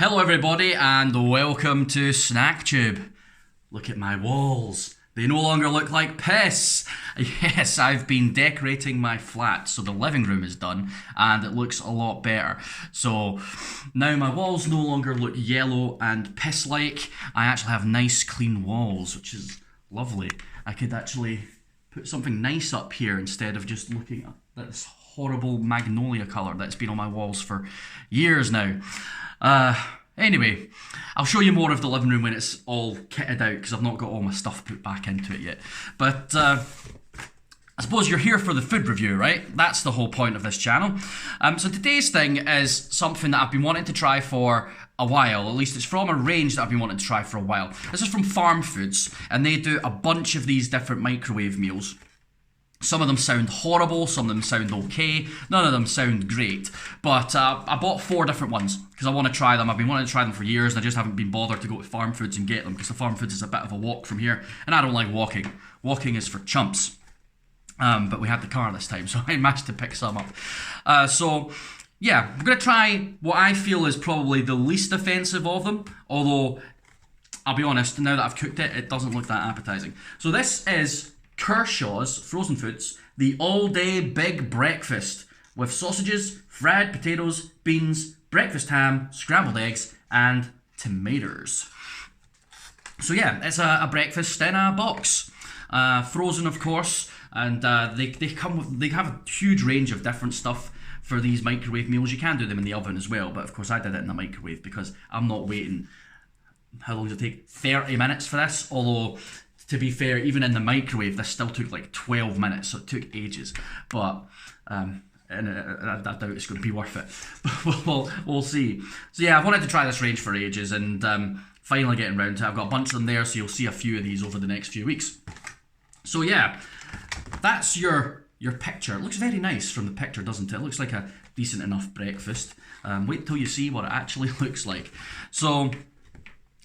Hello everybody and welcome to SnackTube. Look at my walls. They no longer look like piss. Yes, I've been decorating my flat, so the living room is done and it looks a lot better. So now my walls no longer look yellow and piss-like. I actually have nice clean walls, which is lovely. I could actually put something nice up here instead of just looking at this horrible magnolia colour that's been on my walls for years now. Anyway, I'll show you more of the living room when it's all kitted out because I've not got all my stuff put back into it yet. But I suppose you're here for the food review, right? That's the whole point of this channel. So today's thing is something that I've been wanting to try for a while. At least it's from a range that I've been wanting to try for a while. This is from Farm Foods, and they do a bunch of these different microwave meals. Some of them sound horrible, some of them sound okay, none of them sound great. But I bought 4 different ones because I want to try them. I've been wanting to try them for years and I just haven't been bothered to go to Farm Foods and get them because the Farm Foods is a bit of a walk from here and I don't like walking. Walking is for chumps. But we had the car this time, so I managed to pick some up. So yeah, I'm going to try what I feel is probably the least offensive of them, although I'll be honest, now that I've cooked it, it doesn't look that appetizing. So this is Kershaws frozen foods, the all-day big breakfast with sausages, fried potatoes, beans, breakfast ham, scrambled eggs, and tomatoes. So yeah, it's a breakfast in a box, frozen of course, and they have a huge range of different stuff for these microwave meals. You can do them in the oven as well, but of course I did it in the microwave because I'm not waiting. How long does it take? 30 minutes for this, although to be fair, even in the microwave, this still took like 12 minutes, so it took ages. But and I doubt it's going to be worth it. we'll see. So yeah, I've wanted to try this range for ages, and finally getting around to it. I've got a bunch of them there, so you'll see a few of these over the next few weeks. So yeah, that's your picture. It looks very nice from the picture, doesn't it? It looks like a decent enough breakfast. Wait till you see what it actually looks like. So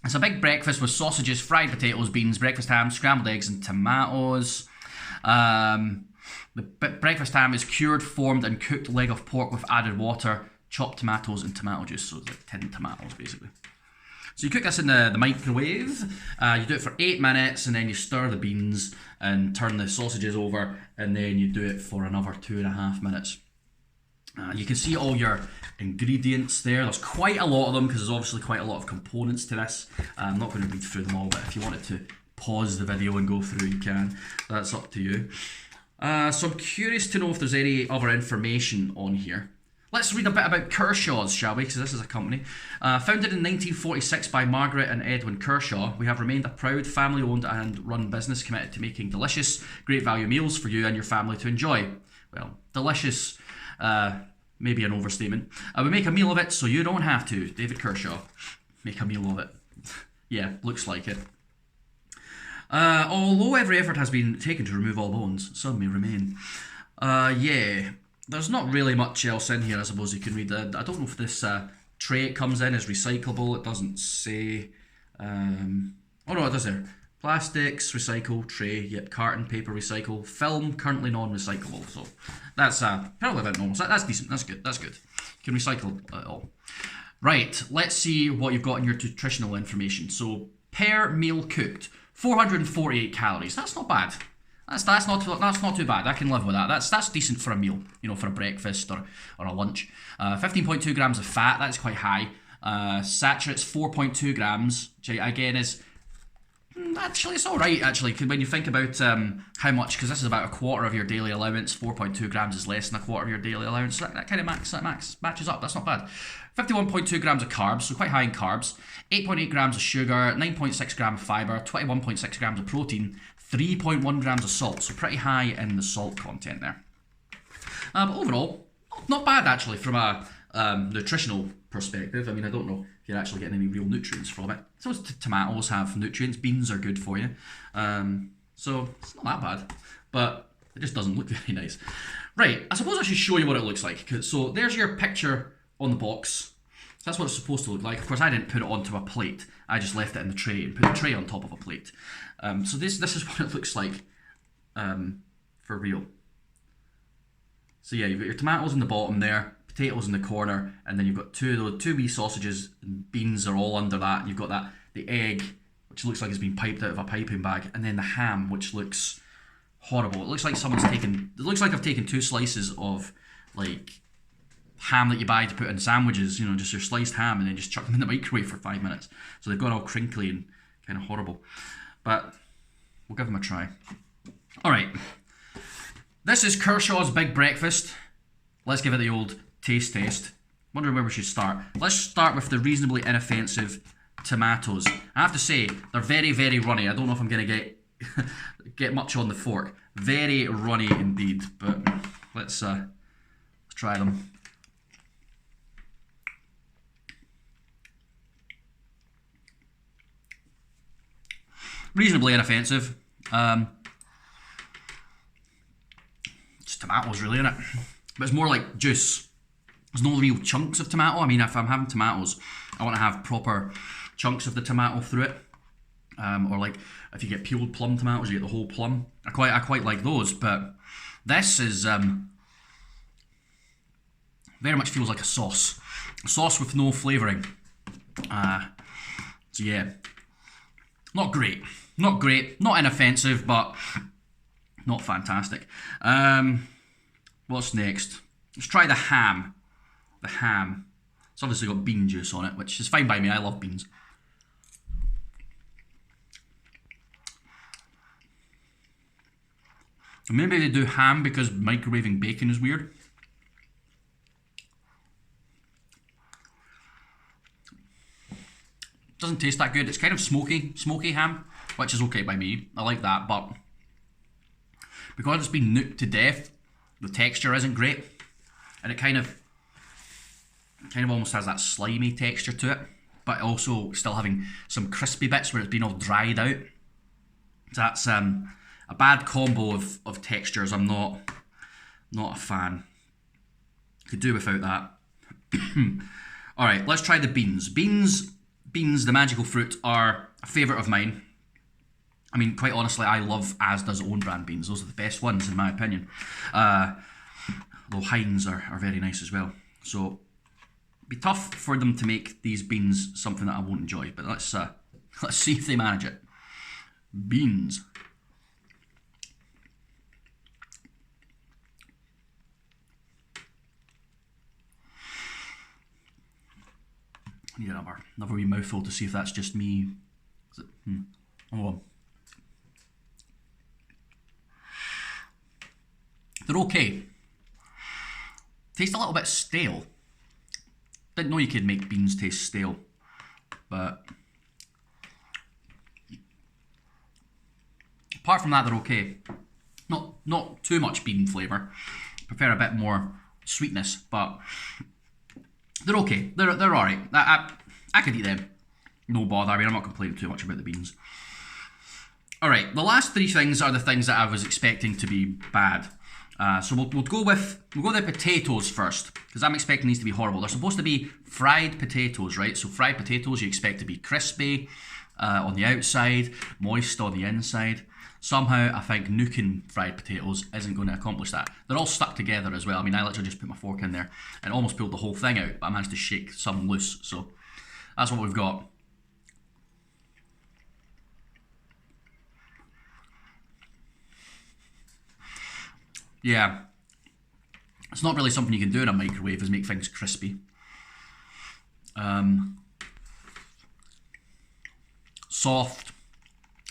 it's a big breakfast with sausages, fried potatoes, beans, breakfast ham, scrambled eggs, and tomatoes. The breakfast ham is cured, formed, and cooked leg of pork with added water, chopped tomatoes, and tomato juice. So it's like 10 tomatoes, basically. So you cook this in the microwave. You do it for 8 minutes, and then you stir the beans and turn the sausages over, and then you do it for another 2.5 minutes. You can see all your ingredients there. There's quite a lot of them because there's obviously quite a lot of components to this. I'm not going to read through them all, but if you wanted to pause the video and go through, you can. That's up to you. So I'm curious to know if there's any other information on here. Let's read a bit about Kershaws, shall we? Because this is a company. Founded in 1946 by Margaret and Edwin Kershaw, we have remained a proud family-owned and run business committed to making delicious, great value meals for you and your family to enjoy. Well, delicious, maybe an overstatement. We make a meal of it so you don't have to. David Kershaw. Make a meal of it. Yeah, looks like it. Although every effort has been taken to remove all bones, some may remain. Yeah, there's not really much else in here, I suppose you can read. I don't know if this tray it comes in is recyclable. It doesn't say. Oh no, it does there. Plastics, recycle, tray, yep, carton, paper, recycle, film, currently non-recyclable. So that's probably about normal. So that's decent, that's good, that's good. You can recycle it all. Right, let's see what you've got in your nutritional information. So per meal cooked, 448 calories. That's not bad. That's not too bad. I can live with that. That's decent for a meal, you know, for a breakfast or a lunch. 15.2 grams of fat, that's quite high. Saturates 4.2 grams, which again is actually, it's all right, actually, when you think about how much, because this is about a quarter of your daily allowance. 4.2 grams is less than a quarter of your daily allowance. So that kind of matches up. That's not bad. 51.2 grams of carbs, so quite high in carbs. 8.8 grams of sugar, 9.6 grams of fibre, 21.6 grams of protein, 3.1 grams of salt, so pretty high in the salt content there. But overall, not bad, actually, from a nutritional perspective. I mean, I don't know if you're actually getting any real nutrients from it. So tomatoes have nutrients, beans are good for you. So it's not that bad, but it just doesn't look very nice. Right, I suppose I should show you what it looks like. So there's your picture on the box. So that's what it's supposed to look like. Of course, I didn't put it onto a plate. I just left it in the tray and put the tray on top of a plate. So this is what it looks like for real. So yeah, you've got your tomatoes in the bottom there, potatoes in the corner, and then you've got two wee sausages, and beans are all under that. You've got the egg, which looks like it's been piped out of a piping bag, and then the ham, which looks horrible. It looks like it looks like I've taken 2 slices of like ham that you buy to put in sandwiches, you know, just your sliced ham, and then just chuck them in the microwave for 5 minutes. So they've gone all crinkly and kind of horrible. But we'll give them a try. All right. This is Kershaw's Big Breakfast. Let's give it the old taste. Wondering where we should start. Let's start with the reasonably inoffensive tomatoes. I have to say, they're very, very runny. I don't know if I'm going to get much on the fork. Very runny indeed, but let's try them. Reasonably inoffensive. Just tomatoes really, innit? But it's more like juice. There's no real chunks of tomato. I mean, if I'm having tomatoes, I want to have proper chunks of the tomato through it. Or like if you get peeled plum tomatoes, you get the whole plum. I quite like those, but this is very much feels like a sauce. A sauce with no flavouring. So yeah, not great. Not great, not inoffensive, but not fantastic. What's next? Let's try the ham. The ham. It's obviously got bean juice on it, which is fine by me. I love beans. Maybe they do ham because microwaving bacon is weird. Doesn't taste that good. It's kind of smoky ham, which is okay by me. I like that, but because it's been nooked to death, the texture isn't great, and it kind of almost has that slimy texture to it, but also still having some crispy bits where it's been all dried out. So that's a bad combo of textures. I'm not a fan. Could do without that. All right, let's try the beans. Beans, the magical fruit, are a favourite of mine. I mean, quite honestly, I love Asda's own brand beans. Those are the best ones, in my opinion. Though Heinz are very nice as well. So, it'd be tough for them to make these beans something that I won't enjoy. But let's see if they manage it. Beans. I need another wee mouthful to see if that's just me. Is it? Oh. They're okay. Taste a little bit stale. Didn't know you could make beans taste stale, but apart from that, they're okay. Not too much bean flavour. Prefer a bit more sweetness, but they're okay. They're alright. I could eat them. No bother. I mean, I'm not complaining too much about the beans. Alright, the last 3 things are the things that I was expecting to be bad. So we'll go with the potatoes first, because I'm expecting these to be horrible. They're supposed to be fried potatoes, right? So fried potatoes you expect to be crispy on the outside, moist on the inside. Somehow I think nuking fried potatoes isn't going to accomplish that. They're all stuck together as well. I mean, I literally just put my fork in there and almost pulled the whole thing out, but I managed to shake some loose. So that's what we've got. Yeah, it's not really something you can do in a microwave, is make things crispy. Soft,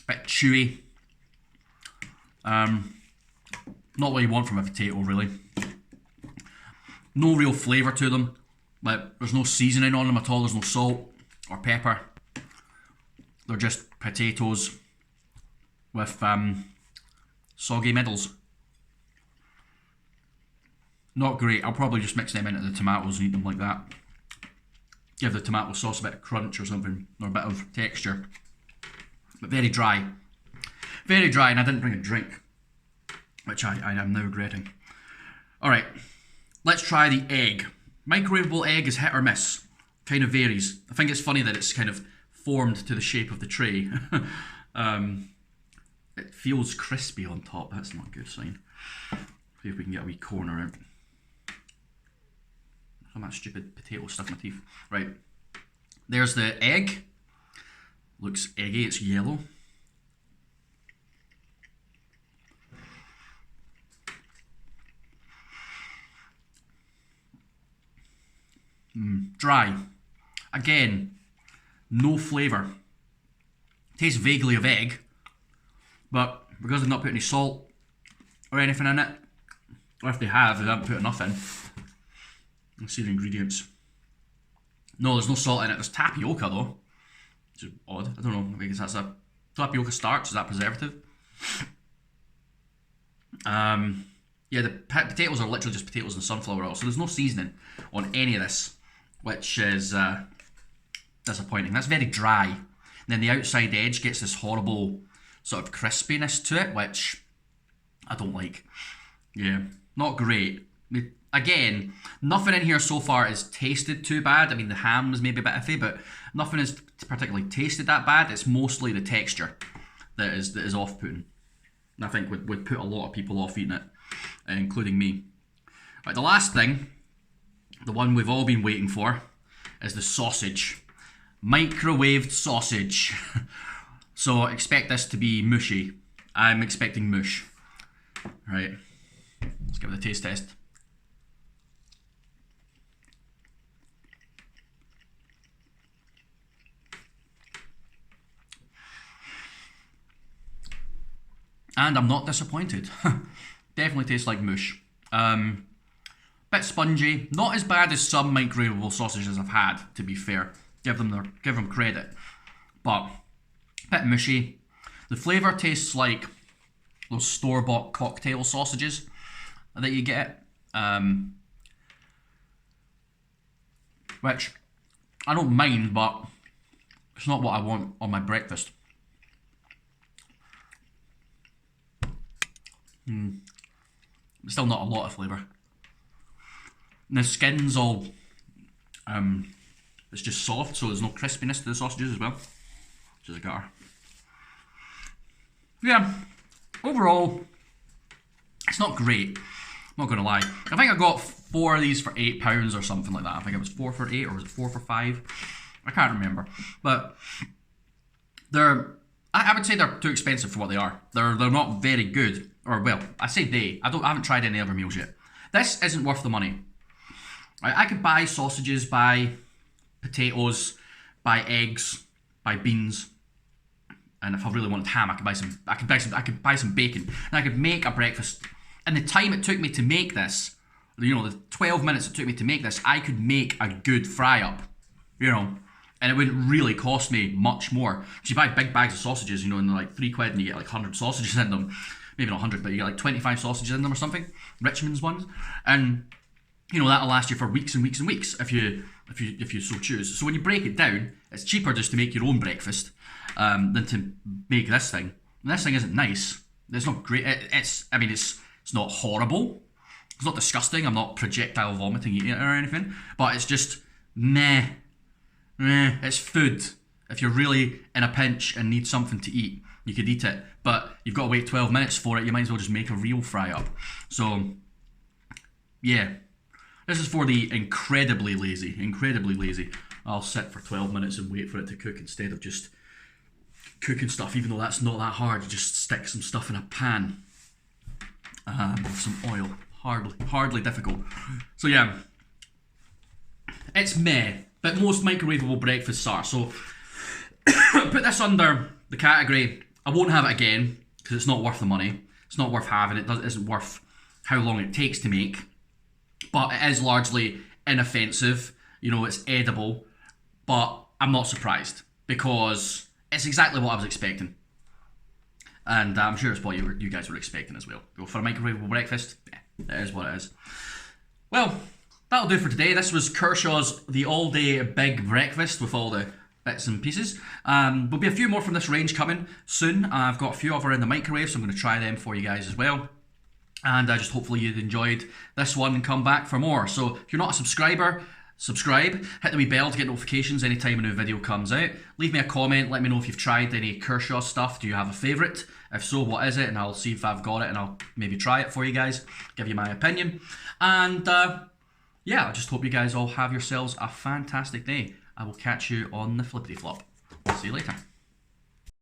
bit chewy. Not what you want from a potato, really. No real flavour to them. Like, there's no seasoning on them at all. There's no salt or pepper. They're just potatoes with soggy middles. Not great. I'll probably just mix them into the tomatoes and eat them like that. Give the tomato sauce a bit of crunch or something, or a bit of texture. But very dry. Very dry, and I didn't bring a drink, which I am now regretting. Alright, let's try the egg. Microwavable egg is hit or miss. Kind of varies. I think it's funny that it's kind of formed to the shape of the tray. It feels crispy on top. That's not a good sign. See if we can get a wee corner out. Some of that stupid potato stuck in my teeth. Right. There's the egg. Looks eggy, it's yellow. Dry. Again, no flavour. Tastes vaguely of egg, but because they've not put any salt or anything in it, or if they have, they haven't put enough in. Let's see the ingredients. No, there's no salt in it. There's tapioca though, which is odd. I don't know. I guess that's a tapioca starch. Is that preservative? Yeah, the potatoes are literally just potatoes and sunflower oil, so there's no seasoning on any of this, which is disappointing. That's very dry. And then the outside edge gets this horrible sort of crispiness to it, which I don't like. Yeah, not great. Again, nothing in here so far has tasted too bad. I mean, the ham was maybe a bit iffy, but nothing has particularly tasted that bad. It's mostly the texture that is off-putting. And I think would put a lot of people off eating it, including me. Right, the last thing, the one we've all been waiting for, is the sausage. Microwaved sausage. So expect this to be mushy. I'm expecting mush. Right, let's give it a taste test. And I'm not disappointed. Definitely tastes like mush. Bit spongy, not as bad as some microwavable sausages I've had, to be fair. Give them credit. But bit mushy. The flavour tastes like those store-bought cocktail sausages that you get. Which I don't mind, but it's not what I want on my breakfast. Still not a lot of flavour. And the skin's all, it's just soft, so there's no crispiness to the sausages as well, which is a gutter. Yeah, overall, it's not great. I'm not going to lie. I think I got 4 of these for £8 or something like that. I think it was 4 for 8 or was it 4 for 5? I can't remember. But I would say they're too expensive for what they are. They're not very good. Or, well, I say they. I haven't tried any other meals yet. This isn't worth the money. I could buy sausages, buy potatoes, buy eggs, buy beans, and if I really wanted ham, I could buy some bacon, and I could make a breakfast. And the time it took me to make this, you know, the 12 minutes it took me to make this, I could make a good fry up, you know, and it wouldn't really cost me much more. Because you buy big bags of sausages, you know, and they're like £3 and you get like 100 sausages in them. Maybe not 100, but you get like 25 sausages in them or something. Richmond's ones. And, you know, that'll last you for weeks and weeks and weeks if you so choose. So when you break it down, it's cheaper just to make your own breakfast than to make this thing. And this thing isn't nice. It's not great. It's not horrible. It's not disgusting. I'm not projectile vomiting eating it or anything. But it's just meh. It's food. If you're really in a pinch and need something to eat, you could eat it, but you've got to wait 12 minutes for it. You might as well just make a real fry up. So, yeah. This is for the incredibly lazy. I'll sit for 12 minutes and wait for it to cook instead of just cooking stuff, even though that's not that hard. You just stick some stuff in a pan with some oil. Hardly difficult. So, yeah. It's meh, but most microwavable breakfasts are. So, put this under the category, I won't have it again because it's not worth the money. It's not worth having. It isn't worth how long it takes to make. But it is largely inoffensive. You know, it's edible. But I'm not surprised because it's exactly what I was expecting. And I'm sure it's what you guys were expecting as well. Go for a microwavable breakfast? Yeah, it is what it is. Well, that'll do for today. This was Kershaw's The All Day Big Breakfast with all the bits and pieces. There'll be a few more from this range coming soon. I've got a few over in the microwave, so I'm going to try them for you guys as well. And just hopefully you enjoyed this one and come back for more. So if you're not a subscriber, subscribe. Hit the wee bell to get notifications anytime a new video comes out. Leave me a comment. Let me know if you've tried any Kershaw stuff. Do you have a favourite? If so, what is it? And I'll see if I've got it and I'll maybe try it for you guys. Give you my opinion. And yeah, I just hope you guys all have yourselves a fantastic day. I will catch you on the flippity flop. See you later.